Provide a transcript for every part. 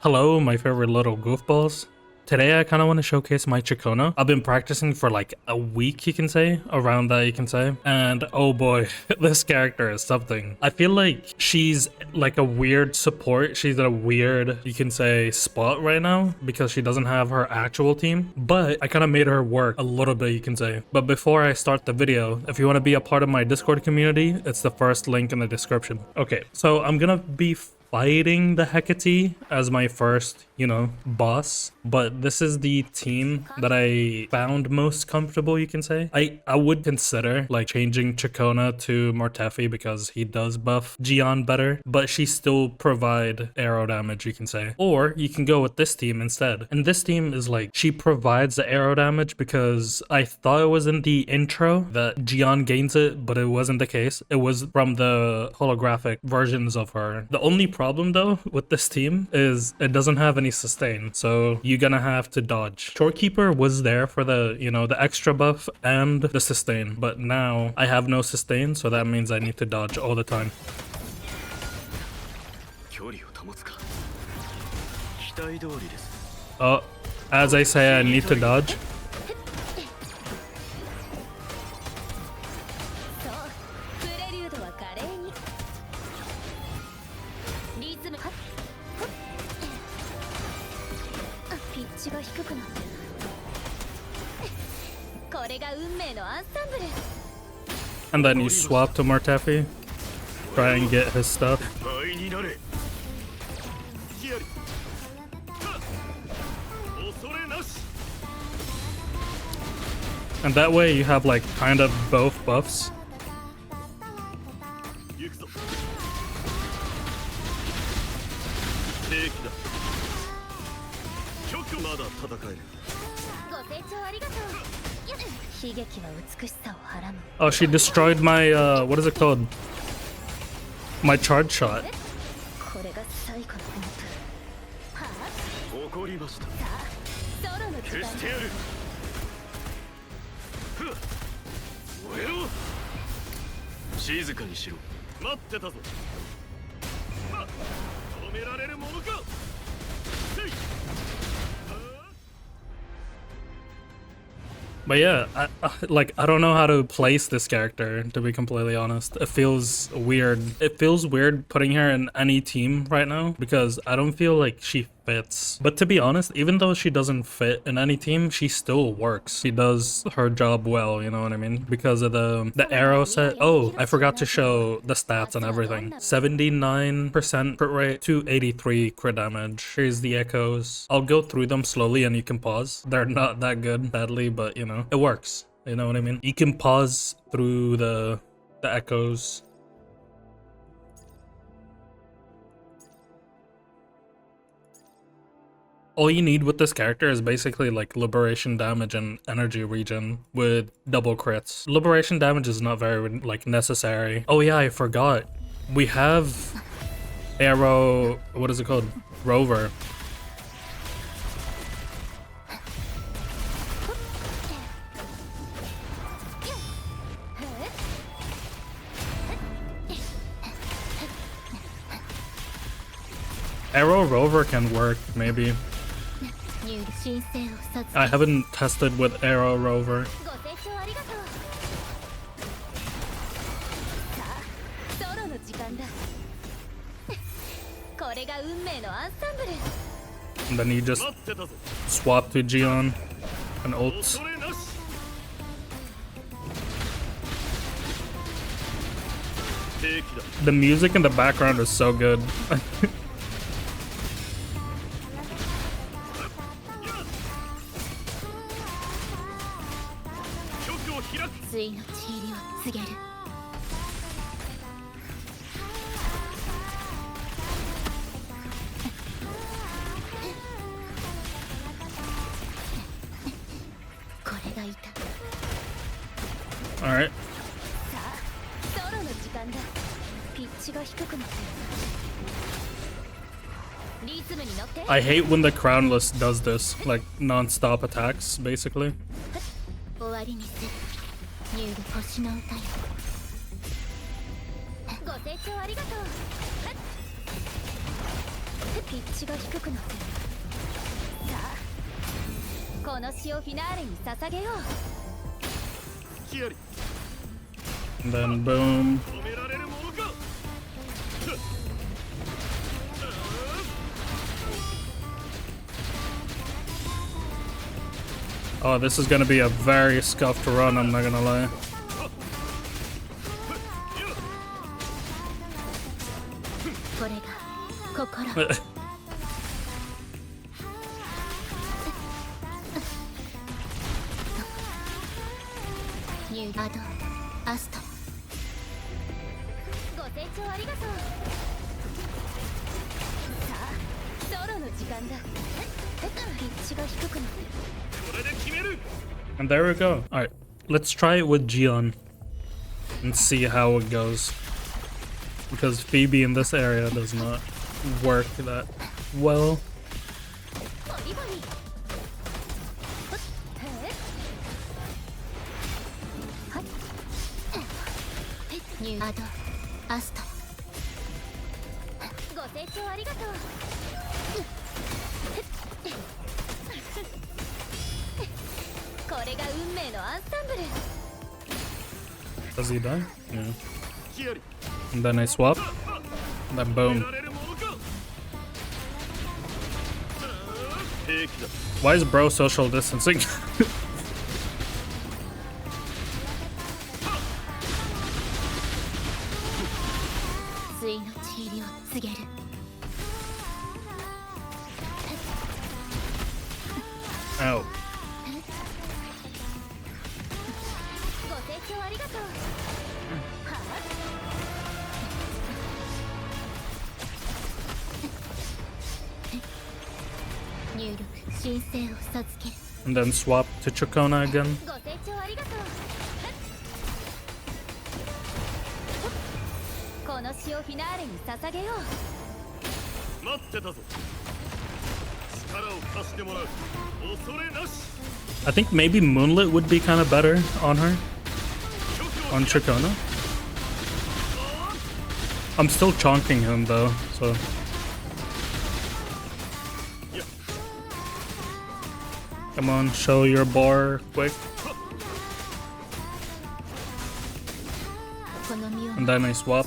Hello, my favorite little goofballs. Today I kind of want to showcase my CIACCONA. I've been practicing for like a week, you can say, around that you can say. And oh boy, this character is something. I feel like she's like a weird support. She's in a weird, you can say, spot right now because she doesn't have her actual team. But I kind of made her work a little bit, you can say. But before I start the video, if you want to be a part of my Discord community, it's the first link in the description. Okay, so I'm gonna be fighting the Hecate as my first, boss. But this is the team that I found most comfortable, you can say. I would consider like changing CIACCONA to Mortefi because he does buff Gian better, but she still provide arrow damage, you can say. Or you can go with this team instead. And this team is like, she provides the arrow damage because I thought it was in the intro that Gian gains it, but it wasn't the case. It was from the holographic versions of her. The only problem though with this team is it doesn't have any sustain, so you're gonna have to dodge. Shorekeeper was there for the, the extra buff and the sustain, but now I have no sustain, so that means I need to dodge all the time. Oh, as I say, I need to dodge. And then you swap to Mortefi, try and get his stuff. And that way you have like kind of both buffs. Oh, she destroyed my, what is it called? My charge shot. But yeah, I don't know how to place this character, to be completely honest. It feels weird. It feels weird putting her in any team right now because I don't feel like she fits. But to be honest, even though she doesn't fit in any team, she still works. She does her job well, you know what I mean? Because of the arrow set. Oh, I forgot to show the stats and everything. 79% crit rate to 83 crit damage. Here's the echoes. I'll go through them slowly and you can pause. They're not that good, sadly, but it works. You know what I mean? You can pause through the echoes. All you need with this character is basically like liberation damage and energy regen with double crits. Liberation damage is not very like necessary. Oh yeah, I forgot. We have arrow, what is it called? Rover. Arrow Rover can work, maybe. I haven't tested with Arrow Rover. And then you just swap to Gian and ult. The music in the background is so good. Alright. I hate when the crownless does this, like non-stop attacks, basically. ピッチが低くなってる。さあ、この詩をフィナーレに捧げよう。 And then boom. Oh, this is gonna be a very scuffed run, I'm not gonna lie. And there we go. Alright, let's try it with Gion and see how it goes. Because Phoebe in this area does not work that well. Does he die? Yeah. And then I swap. And then boom. Why is bro social distancing? Ow. And then swap to CIACCONA again. I think maybe Moonlit would be kind of better on her. On CIACCONA. I'm still chonking him though, so. Come on, show your bar quick. And then I swap.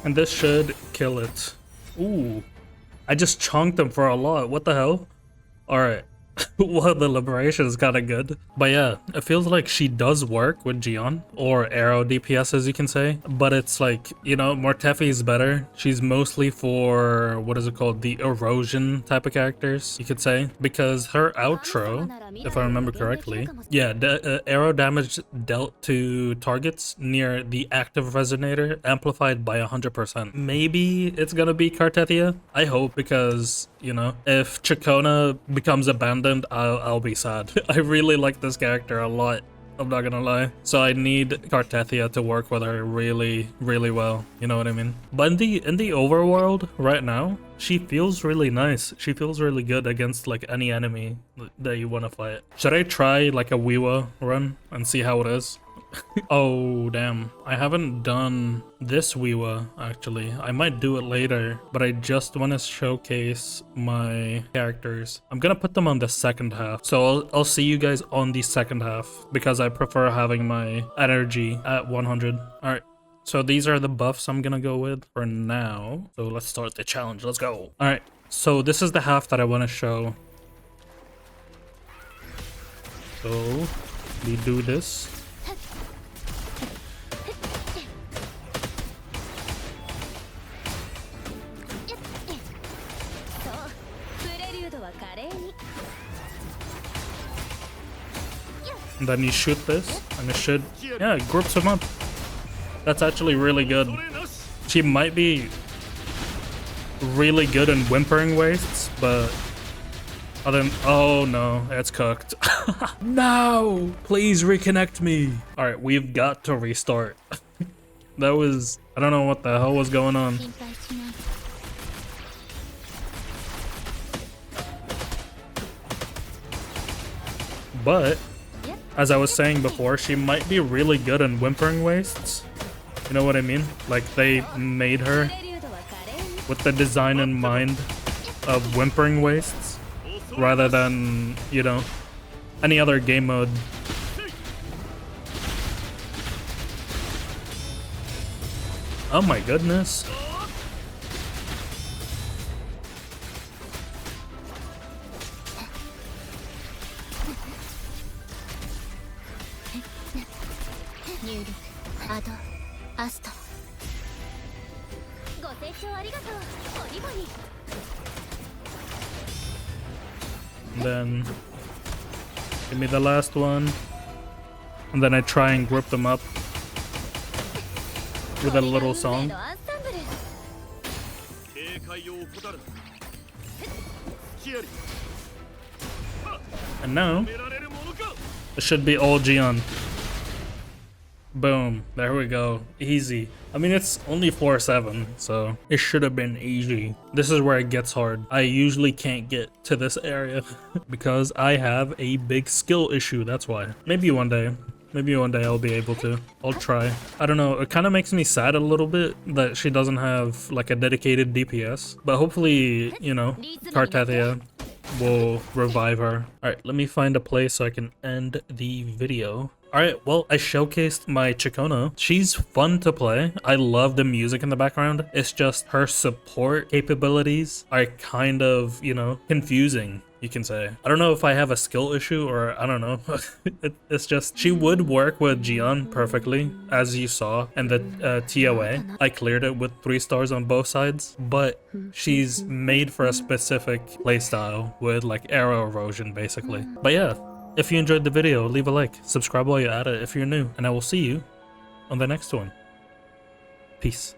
And this should kill it. Ooh. I just chunked him for a lot. What the hell? Alright. Well, the liberation is kind of good. But yeah, it feels like she does work with Gion, or Arrow DPS as you can say. But it's like, you know, Mortefi is better. She's mostly for, what is it called? The erosion type of characters, you could say. Because her outro, if I remember correctly, yeah, arrow damage dealt to targets near the active resonator amplified by 100%. Maybe it's gonna be Cartethia? I hope, because, you know, if CIACCONA becomes abandoned, I'll be sad. I really like this character a lot, I'm not gonna lie. So I need Cartethia to work with her really, really well. You know what I mean? But in the overworld right now, she feels really nice. She feels really good against like any enemy that you want to fight. Should I try like a wuwa run and see how it is? Oh damn, I haven't done this wuwa actually. I might do it later, but I just want to showcase my characters. I'm gonna put them on the second half, so I'll see you guys on the second half because I prefer having my energy at 100. All right, so these are the buffs I'm gonna go with for now. So let's start the challenge. Let's go. All right, so this is the half that I want to show. So we do this. And then you shoot this, and it should, yeah, it groups him up. That's actually really good. She might be really good in Whimpering Wastes, but Oh no, it's cooked. No! Please reconnect me. Alright, we've got to restart. That was... I don't know what the hell was going on. But, as I was saying before, she might be really good in Whimpering Wastes. You know what I mean? Like, they made her with the design in mind of Whimpering Wastes, rather than, you know, any other game mode. Oh my goodness. And then give me the last one, and then I try and group them up with a little song. And now it should be all Gion. Boom, there we go. Easy. I mean, it's only 4-7, so it should have been easy. This is where it gets hard. I usually can't get to this area because I have a big skill issue, that's why. Maybe one day I'll be able to. I'll try. I don't know, it kind of makes me sad a little bit that she doesn't have like a dedicated DPS, but hopefully, you know, Kartathia will revive her. Alright, let me find a place so I can end the video. Alright, well, I showcased my CIACCONA. She's fun to play. I love the music in the background. It's just her support capabilities are kind of, you know, confusing, you can say. I don't know if I have a skill issue or I don't know. It's just, she would work with Gion perfectly, as you saw in the TOA. I cleared it with 3 stars on both sides, but she's made for a specific playstyle with like arrow erosion, basically. But yeah. If you enjoyed the video, leave a like, subscribe while you're at it if you're new, and I will see you on the next one. Peace.